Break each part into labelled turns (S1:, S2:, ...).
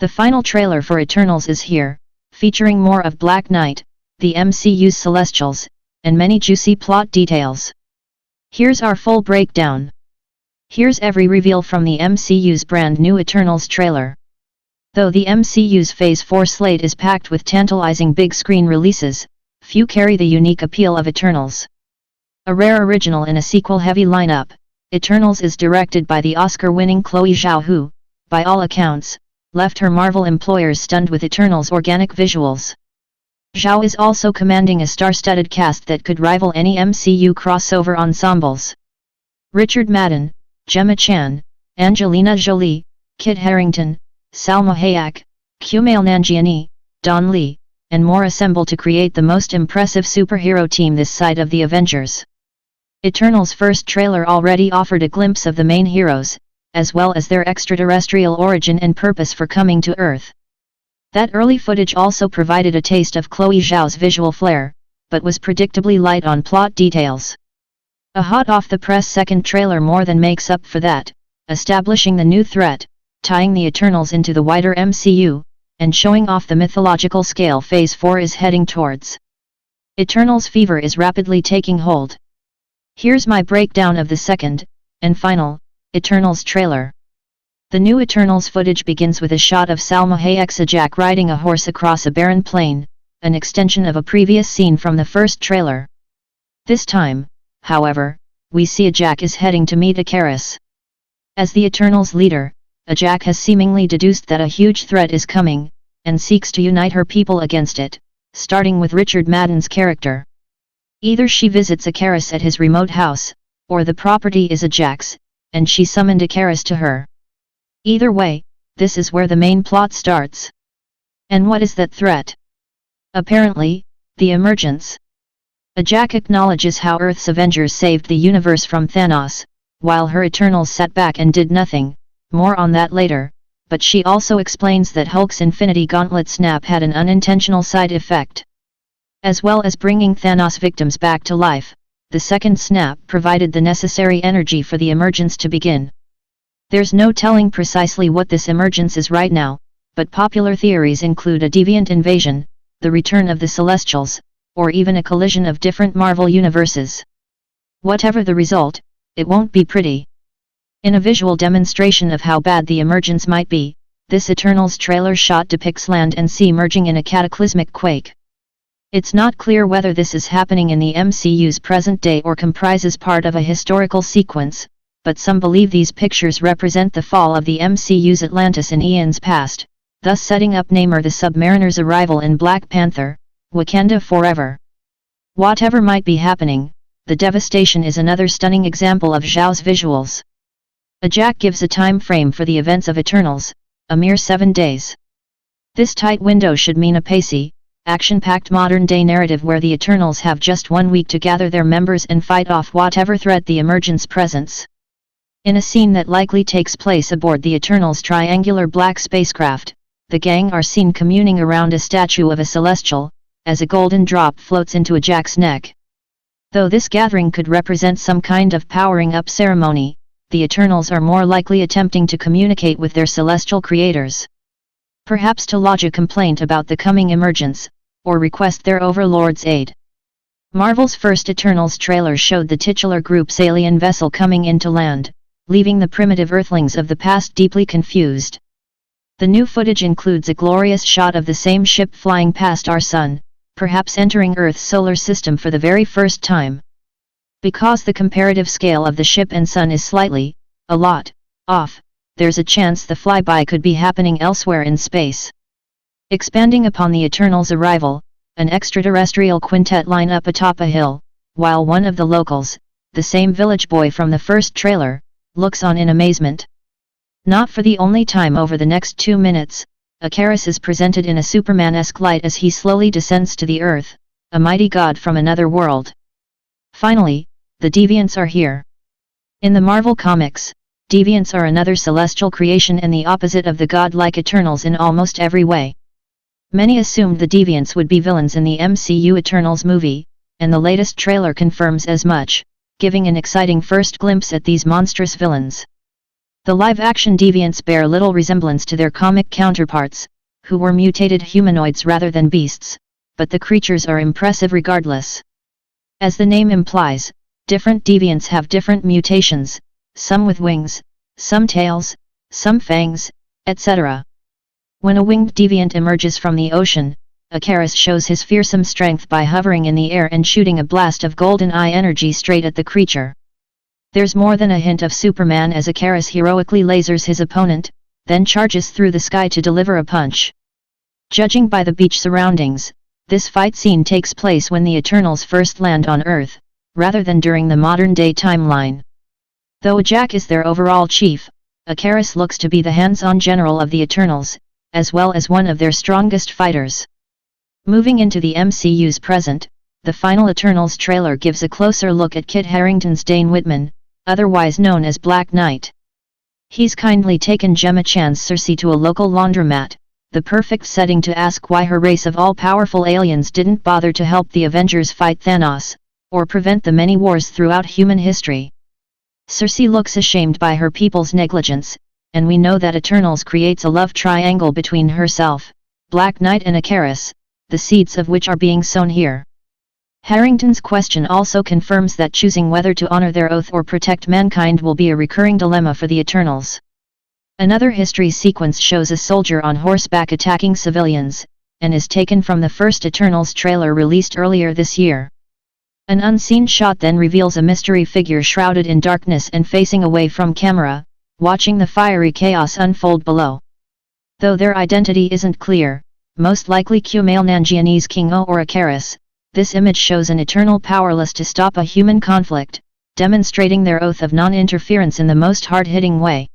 S1: The final trailer for Eternals is here, featuring more of Black Knight, the MCU's Celestials, and many juicy plot details. Here's our full breakdown. Here's every reveal from the MCU's brand new Eternals trailer. Though the MCU's Phase 4 slate is packed with tantalizing big-screen releases, few carry the unique appeal of Eternals. A rare original in a sequel-heavy lineup, Eternals is directed by the Oscar-winning Chloe Zhao who, by all accounts, left her Marvel employers stunned with Eternals' organic visuals. Zhao is also commanding a star-studded cast that could rival any MCU crossover ensembles. Richard Madden, Gemma Chan, Angelina Jolie, Kit Harington, Salma Hayek, Kumail Nanjiani, Don Lee, and more assemble to create the most impressive superhero team this side of the Avengers. Eternals' first trailer already offered a glimpse of the main heroes, as well as their extraterrestrial origin and purpose for coming to Earth. That early footage also provided a taste of Chloe Zhao's visual flair, but was predictably light on plot details. A hot off-the-press second trailer more than makes up for that, establishing the new threat, tying the Eternals into the wider MCU, and showing off the mythological scale Phase 4 is heading towards. Eternals fever is rapidly taking hold. Here's my breakdown of the second, and final, Eternals trailer. The new Eternals footage begins with a shot of Salma Hayek's Ajak riding a horse across a barren plain, an extension of a previous scene from the first trailer. This time, however, we see Ajak is heading to meet Ikaris. As the Eternals leader, Ajak has seemingly deduced that a huge threat is coming, and seeks to unite her people against it, starting with Richard Madden's character. Either she visits Ikaris at his remote house, or the property is Ajak's, and she summoned Ikaris to her. Either way, this is where the main plot starts. And what is that threat? Apparently, the emergence. Ajak acknowledges how Earth's Avengers saved the universe from Thanos, while her Eternals sat back and did nothing, more on that later, but she also explains that Hulk's Infinity Gauntlet snap had an unintentional side effect. As well as bringing Thanos' victims back to life, the second snap provided the necessary energy for the emergence to begin. There's no telling precisely what this emergence is right now, but popular theories include a deviant invasion, the return of the Celestials, or even a collision of different Marvel universes. Whatever the result, it won't be pretty. In a visual demonstration of how bad the emergence might be, this Eternals trailer shot depicts land and sea merging in a cataclysmic quake. It's not clear whether this is happening in the MCU's present day or comprises part of a historical sequence, but some believe these pictures represent the fall of the MCU's Atlantis in eons past, thus setting up Namor the Submariner's arrival in Black Panther, Wakanda Forever. Whatever might be happening, the devastation is another stunning example of Zhao's visuals. Ajak gives a time frame for the events of Eternals, a mere 7 days. This tight window should mean a pacey, action-packed modern-day narrative where the Eternals have just 1 week to gather their members and fight off whatever threat the emergence presents. In a scene that likely takes place aboard the Eternals' triangular black spacecraft, the gang are seen communing around a statue of a Celestial, as a golden drop floats into Ajak's neck. Though this gathering could represent some kind of powering-up ceremony, the Eternals are more likely attempting to communicate with their celestial creators. Perhaps to lodge a complaint about the coming emergence, or request their overlord's aid. Marvel's first Eternals trailer showed the titular group's alien vessel coming into land, leaving the primitive Earthlings of the past deeply confused. The new footage includes a glorious shot of the same ship flying past our sun, perhaps entering Earth's solar system for the very first time. Because the comparative scale of the ship and sun is slightly, a lot, off, there's a chance the flyby could be happening elsewhere in space. Expanding upon the Eternals' arrival, an extraterrestrial quintet line up atop a hill, while one of the locals, the same village boy from the first trailer, looks on in amazement. Not for the only time over the next 2 minutes, Ikaris is presented in a Superman-esque light as he slowly descends to the Earth, a mighty god from another world. Finally, the Deviants are here. In the Marvel Comics, Deviants are another celestial creation and the opposite of the godlike Eternals in almost every way. Many assumed the Deviants would be villains in the MCU Eternals movie, and the latest trailer confirms as much, giving an exciting first glimpse at these monstrous villains. The live-action deviants bear little resemblance to their comic counterparts, who were mutated humanoids rather than beasts, but the creatures are impressive regardless. As the name implies, different deviants have different mutations, some with wings, some tails, some fangs, etc. When a winged deviant emerges from the ocean, Icarus shows his fearsome strength by hovering in the air and shooting a blast of golden eye energy straight at the creature. There's more than a hint of Superman as Icarus heroically lasers his opponent, then charges through the sky to deliver a punch. Judging by the beach surroundings, this fight scene takes place when the Eternals first land on Earth, rather than during the modern-day timeline. Though Ajak is their overall chief, Icarus looks to be the hands-on general of the Eternals, as well as one of their strongest fighters. Moving into the MCU's present, the final Eternals trailer gives a closer look at Kit Harington's Dane Whitman, otherwise known as Black Knight. He's kindly taken Gemma Chan's Sersi to a local laundromat, the perfect setting to ask why her race of all-powerful aliens didn't bother to help the Avengers fight Thanos, or prevent the many wars throughout human history. Sersi looks ashamed by her people's negligence, and we know that Eternals creates a love triangle between herself, Black Knight and Icarus, the seeds of which are being sown here. Harington's question also confirms that choosing whether to honor their oath or protect mankind will be a recurring dilemma for the Eternals. Another history sequence shows a soldier on horseback attacking civilians, and is taken from the first Eternals trailer released earlier this year. An unseen shot then reveals a mystery figure shrouded in darkness and facing away from camera, watching the fiery chaos unfold below. Though their identity isn't clear, most likely Kumail Nanjiani's King O or Icarus, this image shows an Eternal powerless to stop a human conflict, demonstrating their oath of non-interference in the most hard-hitting way.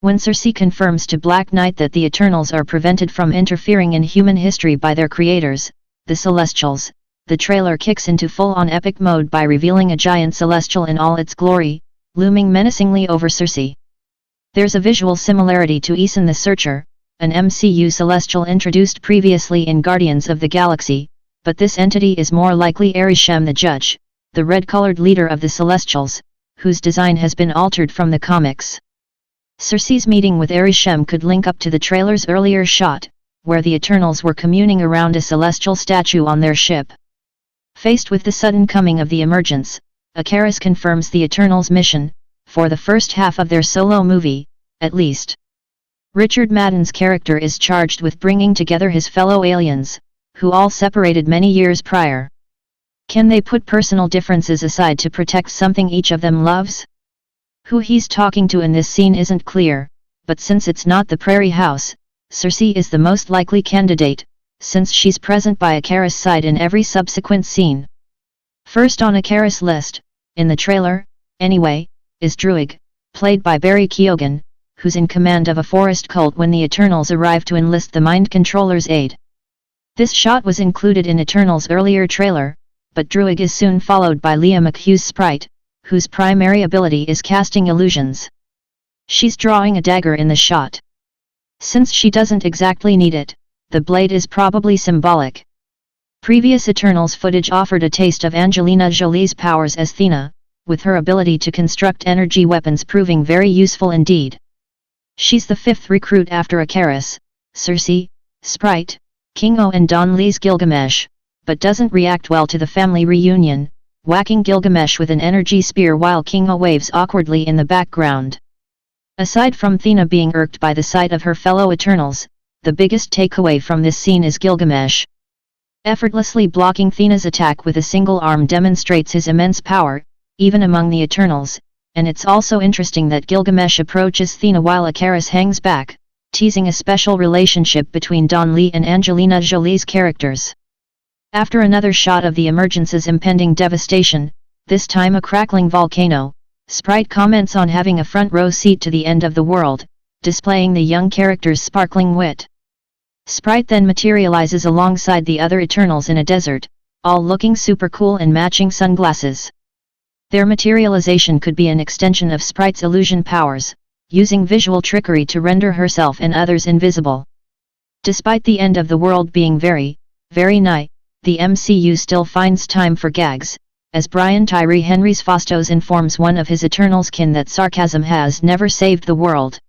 S1: When Sersi confirms to Black Knight that the Eternals are prevented from interfering in human history by their creators, the Celestials, the trailer kicks into full-on epic mode by revealing a giant Celestial in all its glory, looming menacingly over Sersi. There's a visual similarity to Eson the Searcher, an MCU Celestial introduced previously in Guardians of the Galaxy, but this entity is more likely Arishem the Judge, the red-colored leader of the Celestials, whose design has been altered from the comics. Sersi's meeting with Arishem could link up to the trailer's earlier shot, where the Eternals were communing around a celestial statue on their ship. Faced with the sudden coming of the emergence, Icarus confirms the Eternals' mission, for the first half of their solo movie, at least. Richard Madden's character is charged with bringing together his fellow aliens, who all separated many years prior. Can they put personal differences aside to protect something each of them loves? Who he's talking to in this scene isn't clear, but since it's not the Prairie House, Sersi is the most likely candidate, since she's present by Icarus' side in every subsequent scene. First on Icarus' list, in the trailer, anyway, is Druig, played by Barry Keoghan, who's in command of a forest cult when the Eternals arrive to enlist the Mind Controller's aid. This shot was included in Eternals' earlier trailer, but Druig is soon followed by Leah McHugh's Sprite, whose primary ability is casting illusions. She's drawing a dagger in the shot. Since she doesn't exactly need it, the blade is probably symbolic. Previous Eternals footage offered a taste of Angelina Jolie's powers as Thena, with her ability to construct energy weapons proving very useful indeed. She's the fifth recruit after Icarus, Sersi, Sprite, King O and Don Lee's Gilgamesh, but doesn't react well to the family reunion, whacking Gilgamesh with an energy spear while King O waves awkwardly in the background. Aside from Thena being irked by the sight of her fellow Eternals, the biggest takeaway from this scene is Gilgamesh. Effortlessly blocking Thena's attack with a single arm demonstrates his immense power, even among the Eternals, and it's also interesting that Gilgamesh approaches Thena while Icarus hangs back, teasing a special relationship between Don Lee and Angelina Jolie's characters. After another shot of the emergence's impending devastation, this time a crackling volcano, Sprite comments on having a front row seat to the end of the world, displaying the young character's sparkling wit. Sprite then materializes alongside the other Eternals in a desert, all looking super cool in matching sunglasses. Their materialization could be an extension of Sprite's illusion powers, using visual trickery to render herself and others invisible. Despite the end of the world being very, very nigh, the MCU still finds time for gags, as Brian Tyree Henry's Phastos informs one of his Eternals kin that sarcasm has never saved the world.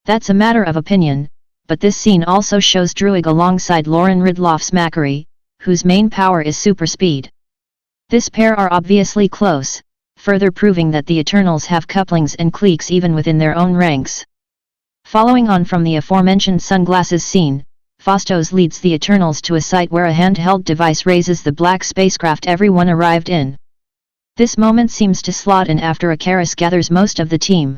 S1: That's a matter of opinion, but this scene also shows Druig alongside Lauren Ridloff's Macquarie, whose main power is super speed. This pair are obviously close, further proving that the Eternals have couplings and cliques even within their own ranks. Following on from the aforementioned sunglasses scene, Phastos leads the Eternals to a site where a handheld device raises the black spacecraft everyone arrived in. This moment seems to slot in after Ikaris gathers most of the team.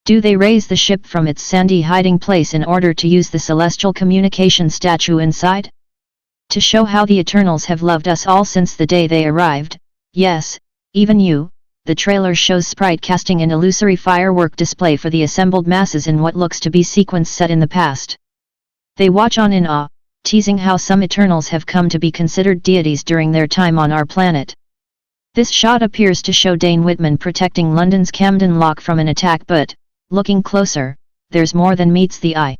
S1: Do they raise the ship from its sandy hiding place in order to use the celestial communication statue inside? To show how the Eternals have loved us all since the day they arrived, yes, even you, the trailer shows Sprite casting an illusory firework display for the assembled masses in what looks to be sequence set in the past. They watch on in awe, teasing how some Eternals have come to be considered deities during their time on our planet. This shot appears to show Dane Whitman protecting London's Camden Lock from an attack, but, looking closer, there's more than meets the eye.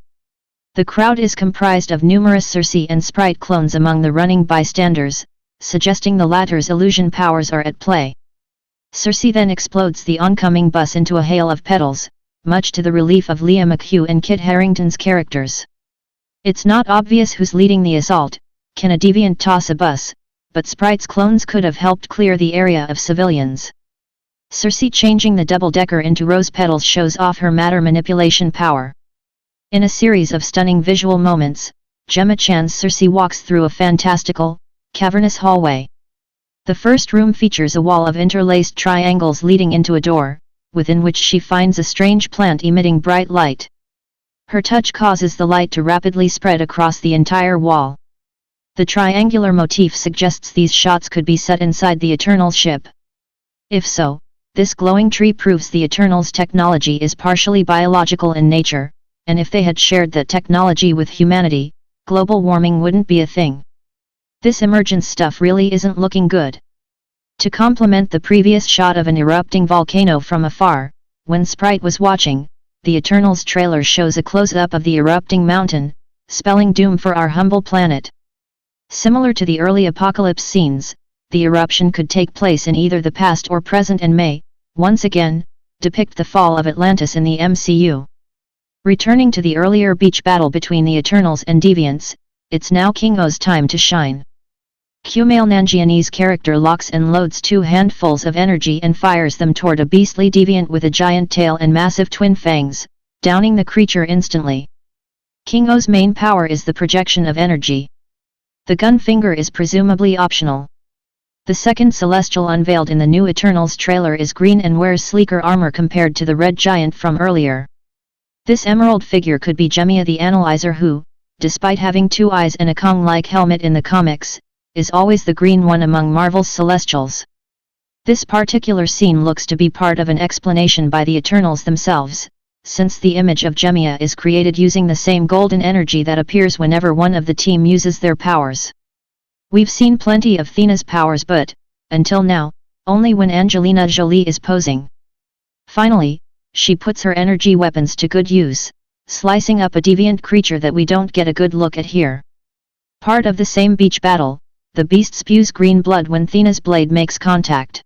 S1: The crowd is comprised of numerous Cersei and Sprite clones among the running bystanders, suggesting the latter's illusion powers are at play. Cersei then explodes the oncoming bus into a hail of petals, much to the relief of Leah McHugh and Kit Harington's characters. It's not obvious who's leading the assault. Can a deviant toss a bus? But Sprite's clones could have helped clear the area of civilians. Cersei changing the double-decker into rose petals shows off her matter manipulation power. In a series of stunning visual moments, Gemma Chan's Cersei walks through a fantastical, cavernous hallway. The first room features a wall of interlaced triangles leading into a door, within which she finds a strange plant emitting bright light. Her touch causes the light to rapidly spread across the entire wall. The triangular motif suggests these shots could be set inside the Eternals ship. If so, this glowing tree proves the Eternals' technology is partially biological in nature, and if they had shared that technology with humanity, global warming wouldn't be a thing. This emergence stuff really isn't looking good. To complement the previous shot of an erupting volcano from afar, when Sprite was watching, the Eternals trailer shows a close-up of the erupting mountain, spelling doom for our humble planet. Similar to the early apocalypse scenes, the eruption could take place in either the past or present and may, once again, depict the fall of Atlantis in the MCU. Returning to the earlier beach battle between the Eternals and Deviants, it's now King O's time to shine. Kumail Nanjiani's character locks and loads two handfuls of energy and fires them toward a beastly deviant with a giant tail and massive twin fangs, downing the creature instantly. King O's main power is the projection of energy. The gun finger is presumably optional. The second Celestial unveiled in the new Eternals trailer is green and wears sleeker armor compared to the red giant from earlier. This emerald figure could be Gemia the Analyzer who, despite having two eyes and a Kong-like helmet in the comics, is always the green one among Marvel's Celestials. This particular scene looks to be part of an explanation by the Eternals themselves, since the image of Gemia is created using the same golden energy that appears whenever one of the team uses their powers. We've seen plenty of Thena's powers but, until now, only when Angelina Jolie is posing. Finally, she puts her energy weapons to good use, slicing up a deviant creature that we don't get a good look at here. Part of the same beach battle, the beast spews green blood when Thena's blade makes contact.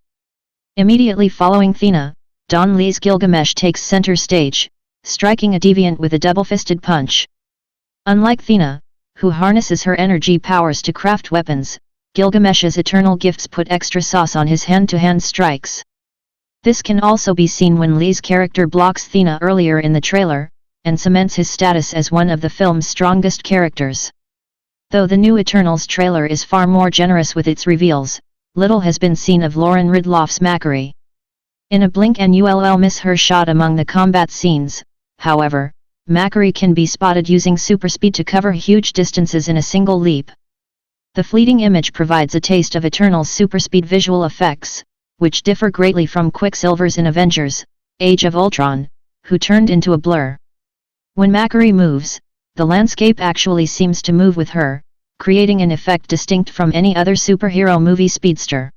S1: Immediately following Thena, Don Lee's Gilgamesh takes center stage, striking a deviant with a double-fisted punch. Unlike Thena, who harnesses her energy powers to craft weapons, Gilgamesh's eternal gifts put extra sauce on his hand-to-hand strikes. This can also be seen when Lee's character blocks Thena earlier in the trailer, and cements his status as one of the film's strongest characters. Though the new Eternals trailer is far more generous with its reveals, little has been seen of Lauren Ridloff's Macquarie. In a blink and you'll miss her shot among the combat scenes. However, Macquarie can be spotted using super speed to cover huge distances in a single leap. The fleeting image provides a taste of Eternals' superspeed visual effects, which differ greatly from Quicksilver's in Avengers: Age of Ultron, who turned into a blur. When Macquarie moves, the landscape actually seems to move with her, creating an effect distinct from any other superhero movie speedster.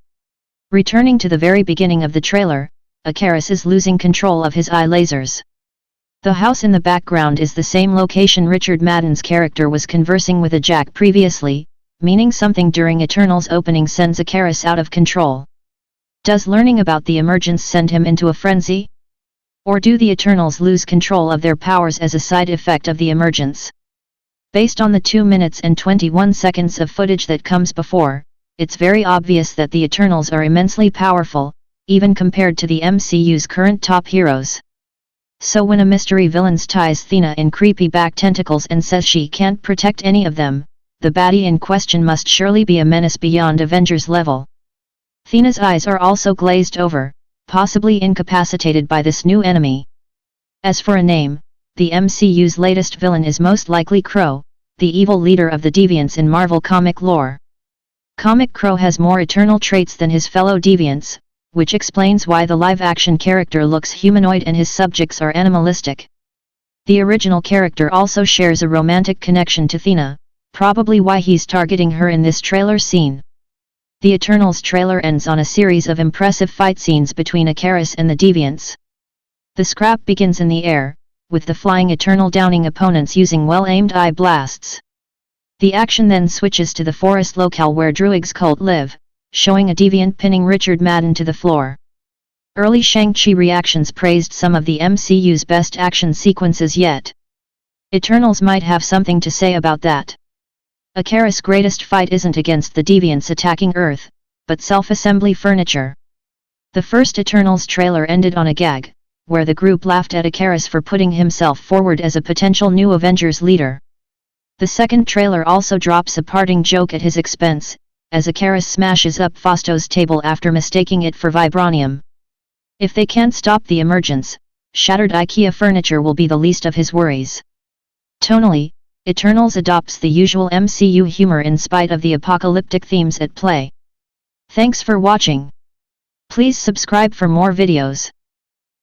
S1: Returning to the very beginning of the trailer, Ikaris is losing control of his eye lasers. The house in the background is the same location Richard Madden's character was conversing with Ajak previously, meaning something during Eternals opening sends Ikaris out of control. Does learning about the emergence send him into a frenzy? Or do the Eternals lose control of their powers as a side effect of the emergence? Based on the 2 minutes and 21 seconds of footage that comes before, it's very obvious that the Eternals are immensely powerful, even compared to the MCU's current top heroes. So when a mystery villain ties Thena in creepy back tentacles and says she can't protect any of them, the baddie in question must surely be a menace beyond Avengers level. Thena's eyes are also glazed over, possibly incapacitated by this new enemy. As for a name, the MCU's latest villain is most likely Crow, the evil leader of the Deviants in Marvel comic lore. Comic Crow has more Eternal traits than his fellow Deviants, which explains why the live-action character looks humanoid and his subjects are animalistic. The original character also shares a romantic connection to Thena, probably why he's targeting her in this trailer scene. The Eternals trailer ends on a series of impressive fight scenes between Ikaris and the Deviants. The scrap begins in the air, with the flying Eternal downing opponents using well-aimed eye blasts. The action then switches to the forest locale where Druig's cult live, showing a Deviant pinning Richard Madden to the floor. Early Shang-Chi reactions praised some of the MCU's best action sequences yet. Eternals might have something to say about that. Ikaris' greatest fight isn't against the Deviants attacking Earth, but self-assembly furniture. The first Eternals trailer ended on a gag, where the group laughed at Ikaris for putting himself forward as a potential new Avengers leader. The second trailer also drops a parting joke at his expense, as Ikaris smashes up Fausto's table after mistaking it for vibranium. If they can't stop the emergence, shattered IKEA furniture will be the least of his worries. Tonally, Eternals adopts the usual MCU humor in spite of the apocalyptic themes at play. Thanks for watching. Please subscribe for more videos.